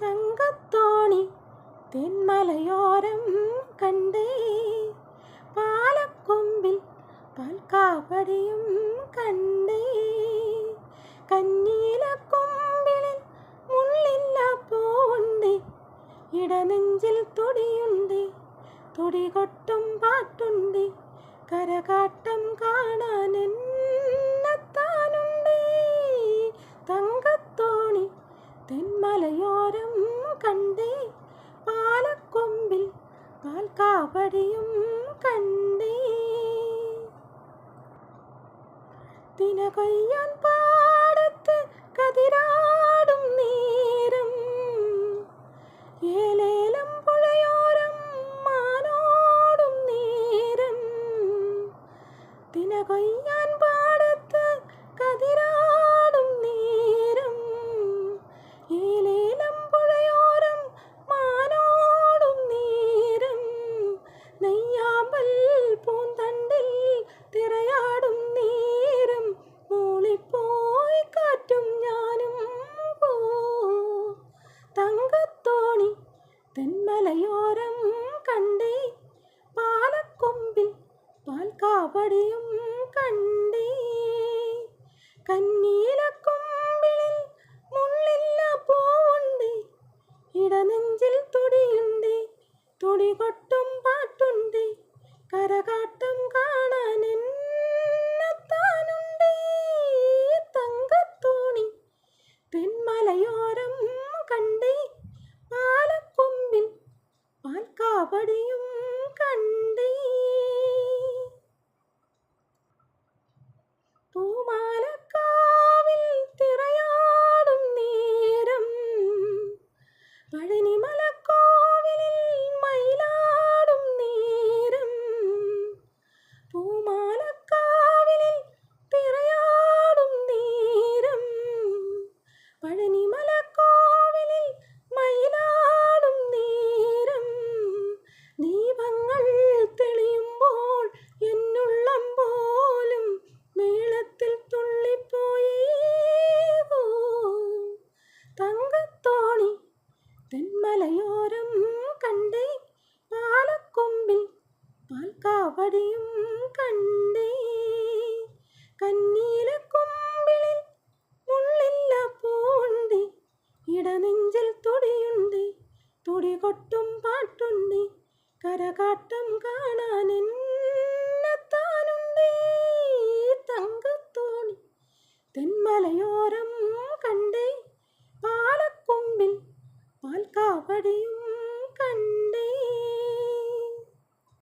തങ്കത്തോണി തെന്മലയോരം കണ്ടേ, പാലക്കൊമ്പിൽ പാൽക്കാവടിയും കണ്ടേ. കന്നീലക്കൊമ്പിളിൽ മുള്ളില്ല പൂവുണ്ട്, ഇടനെഞ്ചിൽ തുടിയുണ്ട്, തുടികൊട്ടും പാട്ടുണ്ട്. കരകാട്ടം കാണാൻ എന്നെത്താനുണ്ട്. തങ്കത്തോണി തെന്മലയോരം കണ്ടേ, പാലക്കൊമ്പിൽ പാൽക്കാവടിയും കണ്ടേ. തിന കൊയ്യാൻ പാടത്ത് കതിരാടും നേരം, ഏലേലം പുഴയോരം മാനോടും നേരം. തിന കൊയ്യാൻ പാടത്ത് കതിരാടും നേരം, ഏലേലം പുഴയോരം മാനോടും നേരം. നെയ്യാമ്പൽ പൂന്തണ്ടിൽ തിറയാടും നേരം, മൂളിപ്പോയി കാറ്റും ഞാനും പോ. തങ്കത്തോണി തെന്മലയോരം കണ്ടേ, പാലക്കൊമ്പിൽ പാൽക്കാവടിയും കണ്ടേ. കന്നീലക്കൊമ്പിളിൽ മുള്ളില്ല പൂവുണ്ട്, ഇടനെഞ്ചിൽ തുടിയുണ്ട്, തുടികൊട്ടും പാട്ടുണ്ട്. കരകാട്ടം കാണാൻ എന്നെത്താനുണ്ട്. തങ്കത്തോണി തെന്മലയോരം കണ്ടേ, പാലക്കൊമ്പിൽ പാൽക്കാവടിയും കണ്ടേ. പൂമാലക്കാവിൽ തിറയാടും നേരം, പഴനിമലക്കോവിലിൽ മയിലാടും നേരം. പൂമാലക്കാവിലിൽ തിറയാടും നേരം, പഴനിമലക്കോവിലിൽ മയിലാടും നേരം. ദീപങ്ങൾ തെളിയുമ്പോൾ എന്നുള്ളം പോലും മേളത്തിൽ തുള്ളിപ്പോയി. തങ്കത്തോണി തെന്മലയോരം കണ്ടേ, പാലക്കൊമ്പിൽ പാൽക്കാവടിയും കണ്ടേ. കന്നീലക്കൊമ്പിളിൽ മുള്ളില്ല പൂവുണ്ട്, ഇടനെഞ്ചിൽ തുടിയുണ്ട്, തുടികൊട്ടും പാട്ടുണ്ട്. കരകാട്ടം കാണാൻ എന്നെത്താനുണ്ട്. തങ്കത്തോണി തെന്മലയോരം കണ്ടേ, പാലക്കൊമ്പിൽ പാൽക്കാവടിയും